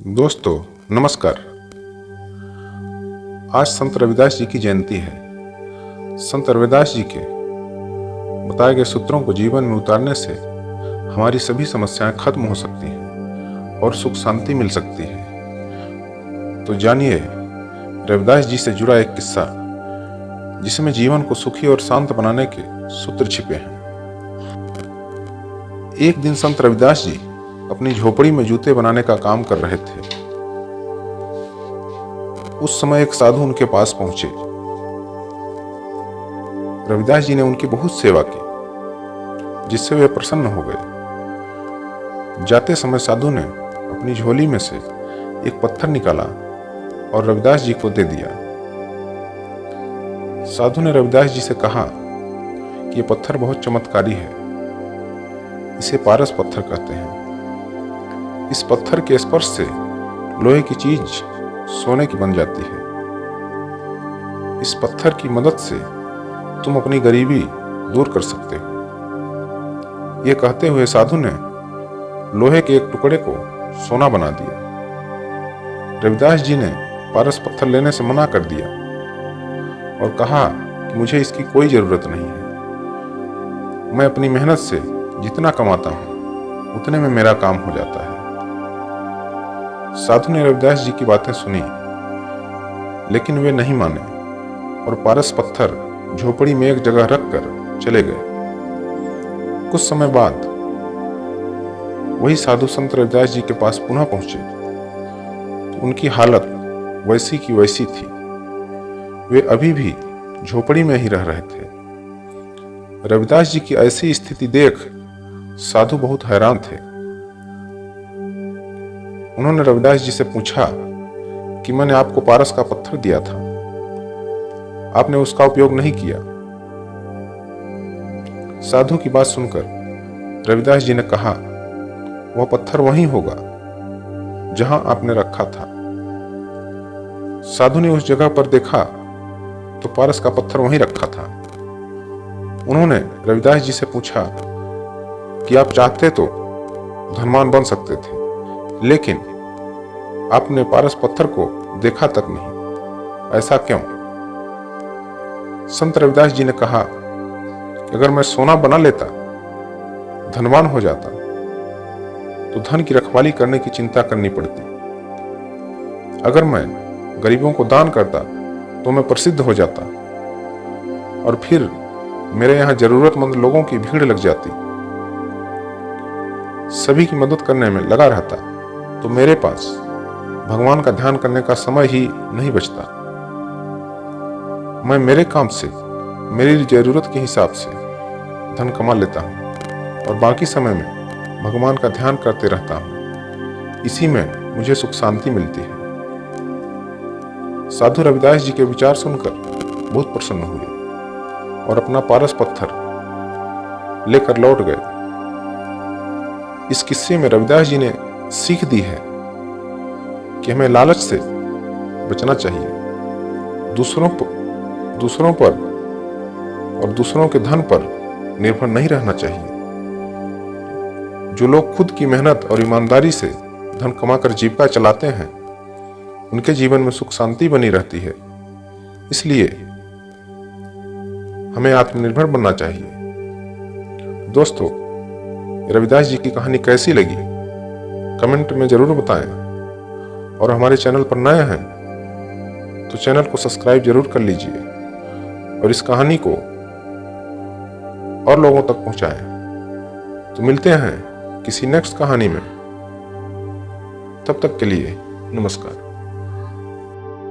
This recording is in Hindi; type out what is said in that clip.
दोस्तों नमस्कार। आज संत रविदास जी की जयंती है। संत रविदास जी के बताए गए सूत्रों को जीवन में उतारने से हमारी सभी समस्याएं खत्म हो सकती हैं और सुख शांति मिल सकती है। तो जानिए रविदास जी से जुड़ा एक किस्सा जिसमें जीवन को सुखी और शांत बनाने के सूत्र छिपे हैं। एक दिन संत रविदास जी अपनी झोपड़ी में जूते बनाने का काम कर रहे थे। उस समय एक साधु उनके पास पहुंचे। रविदास जी ने उनकी बहुत सेवा की, जिससे वे प्रसन्न हो गए। जाते समय साधु ने अपनी झोली में से एक पत्थर निकाला और रविदास जी को दे दिया। साधु ने रविदास जी से कहा कि यह पत्थर बहुत चमत्कारी है, इसे पारस पत्थर कहते हैं। इस पत्थर के स्पर्श से लोहे की चीज सोने की बन जाती है। इस पत्थर की मदद से तुम अपनी गरीबी दूर कर सकते हो। यह कहते हुए साधु ने लोहे के एक टुकड़े को सोना बना दिया। रविदास जी ने पारस पत्थर लेने से मना कर दिया और कहा कि मुझे इसकी कोई जरूरत नहीं है। मैं अपनी मेहनत से जितना कमाता हूं उतने में मेरा काम हो जाता है। साधु ने रविदास जी की बातें सुनी, लेकिन वे नहीं माने और पारस पत्थर झोपड़ी में एक जगह रखकर चले गए। कुछ समय बाद वही साधु संत रविदास जी के पास पुनः पहुंचे तो उनकी हालत वैसी की वैसी थी। वे अभी भी झोपड़ी में ही रह रहे थे। रविदास जी की ऐसी स्थिति देख साधु बहुत हैरान थे। उन्होंने रविदास जी से पूछा कि मैंने आपको पारस का पत्थर दिया था, आपने उसका उपयोग नहीं किया। साधु की बात सुनकर रविदास जी ने कहा, वह पत्थर वहीं होगा जहां आपने रखा था। साधु ने उस जगह पर देखा तो पारस का पत्थर वहीं रखा था। उन्होंने रविदास जी से पूछा कि आप चाहते तो धनवान बन सकते थे, लेकिन आपने पारस पत्थर को देखा तक नहीं, ऐसा क्यों? संत रविदास जी ने कहा कि अगर मैं सोना बना लेता, धनवान हो जाता, तो धन की रखवाली करने की चिंता करनी पड़ती। अगर मैं गरीबों को दान करता तो मैं प्रसिद्ध हो जाता और फिर मेरे यहां जरूरतमंद लोगों की भीड़ लग जाती। सभी की मदद करने में लगा रहता तो मेरे पास भगवान का ध्यान करने का समय ही नहीं बचता। मैं मेरे काम से मेरी जरूरत के हिसाब से धन कमा लेता हूँ और बाकी समय में भगवान का ध्यान करते रहता हूँ। इसी में मुझे सुख शांति मिलती है। साधु रविदास जी के विचार सुनकर बहुत प्रसन्न हुए और अपना पारस पत्थर लेकर लौट गए। इस किस्से में रविदास जी ने सीख दी है कि हमें लालच से बचना चाहिए। दूसरों पर और दूसरों के धन पर निर्भर नहीं रहना चाहिए। जो लोग खुद की मेहनत और ईमानदारी से धन कमाकर जीविका चलाते हैं, उनके जीवन में सुख शांति बनी रहती है। इसलिए हमें आत्मनिर्भर बनना चाहिए। दोस्तों, रविदास जी की कहानी कैसी लगी कमेंट में जरूर बताएं और हमारे चैनल पर नए हैं तो चैनल को सब्सक्राइब जरूर कर लीजिए और इस कहानी को और लोगों तक पहुंचाएं। तो मिलते हैं किसी नेक्स्ट कहानी में। तब तक के लिए नमस्कार।